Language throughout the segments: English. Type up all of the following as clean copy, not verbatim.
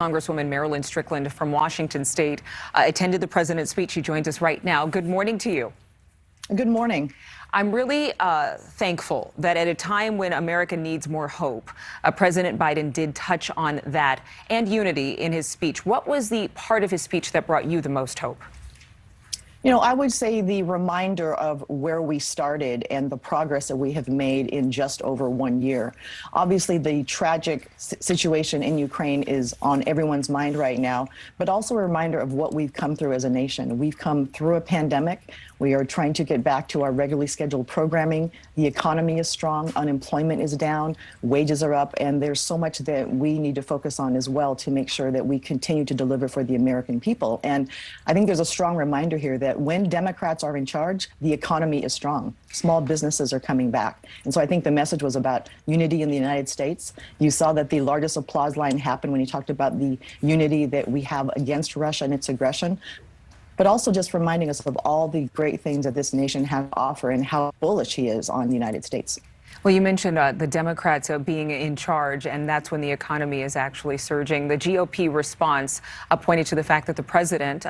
Congresswoman Marilyn Strickland from Washington State attended the president's speech. She joins us right now. Good morning to you. Good morning. I'm really thankful that at a time when America needs more hope, President Biden did touch on that and unity in his speech. What was the part of his speech that brought you the most hope? You know, I would say the reminder of where we started and the progress that we have made in just over 1 year. Obviously, the tragic situation in Ukraine is on everyone's mind right now, but also a reminder of what we've come through as a nation. We've come through a pandemic. We are trying to get back to our regularly scheduled programming. The economy is strong, unemployment is down, wages are up, and there's so much that we need to focus on as well to make sure that we continue to deliver for the American people. And I think there's a strong reminder here that when Democrats are in charge, the economy is strong. Small businesses are coming back. And so I think the message was about unity in the United States. You saw that the largest applause line happened when he talked about the unity that we have against Russia and its aggression, but also just reminding us of all the great things that this nation has to offer and how bullish he is on the United States. Well, you mentioned the Democrats being in charge, and that's when the economy is actually surging. The GOP response pointed to the fact that the president,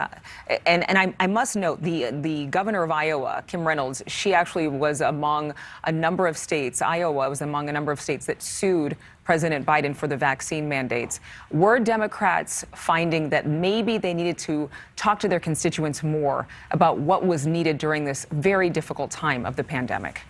and I must note, the governor of Iowa, Kim Reynolds, she actually was among a number of states. Iowa was among a number of states that sued President Biden for the vaccine mandates. Were Democrats finding that maybe they needed to talk to their constituents more about what was needed during this very difficult time of the pandemic?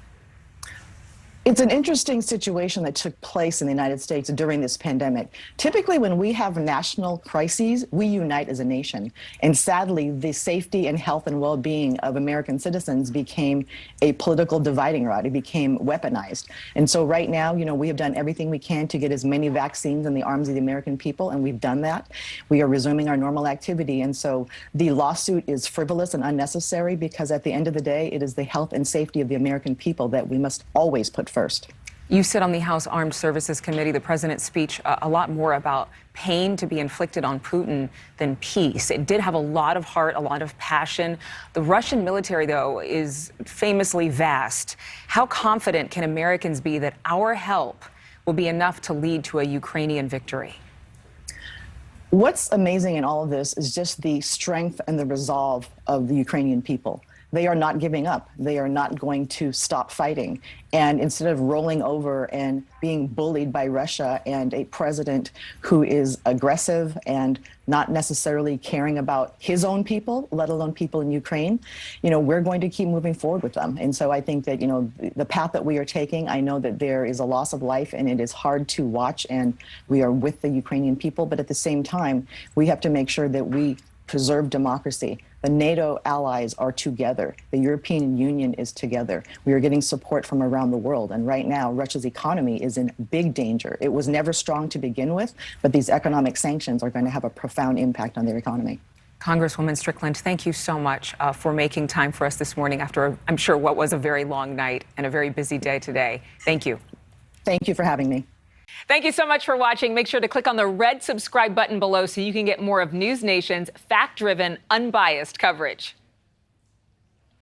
It's an interesting situation that took place in the United States during this pandemic. Typically, when we have national crises, we unite as a nation. And sadly, the safety and health and well-being of American citizens became a political dividing rod. It became weaponized. And so right now, you know, we have done everything we can to get as many vaccines in the arms of the American people, and we've done that. We are resuming our normal activity. And so the lawsuit is frivolous and unnecessary because at the end of the day, it is the health and safety of the American people that we must always put first. You sit on the House Armed Services Committee. The president's speech, a lot more about pain to be inflicted on Putin than peace. It did have a lot of heart, a lot of passion. The Russian military, though, is famously vast. How confident can Americans be that our help will be enough to lead to a Ukrainian victory? What's amazing in all of this is just the strength and the resolve of the Ukrainian people. They are not giving up. They are not going to stop fighting. And instead of rolling over and being bullied by Russia and a president who is aggressive and not necessarily caring about his own people, let alone people in Ukraine, you know, we're going to keep moving forward with them. And so I think that, you know, the path that we are taking, I know that there is a loss of life and it is hard to watch, and we are with the Ukrainian people. But at the same time, we have to make sure that we preserve democracy. The NATO allies are together. The European Union is together. We are getting support from around the world. And right now, Russia's economy is in big danger. It was never strong to begin with, but these economic sanctions are going to have a profound impact on their economy. Congresswoman Strickland, thank you so much for making time for us this morning after, I'm sure, what was a very long night and a very busy day today. Thank you. Thank you for having me. Thank you so much for watching. Make sure to click on the red subscribe button below so you can get more of NewsNation's fact-driven, unbiased coverage.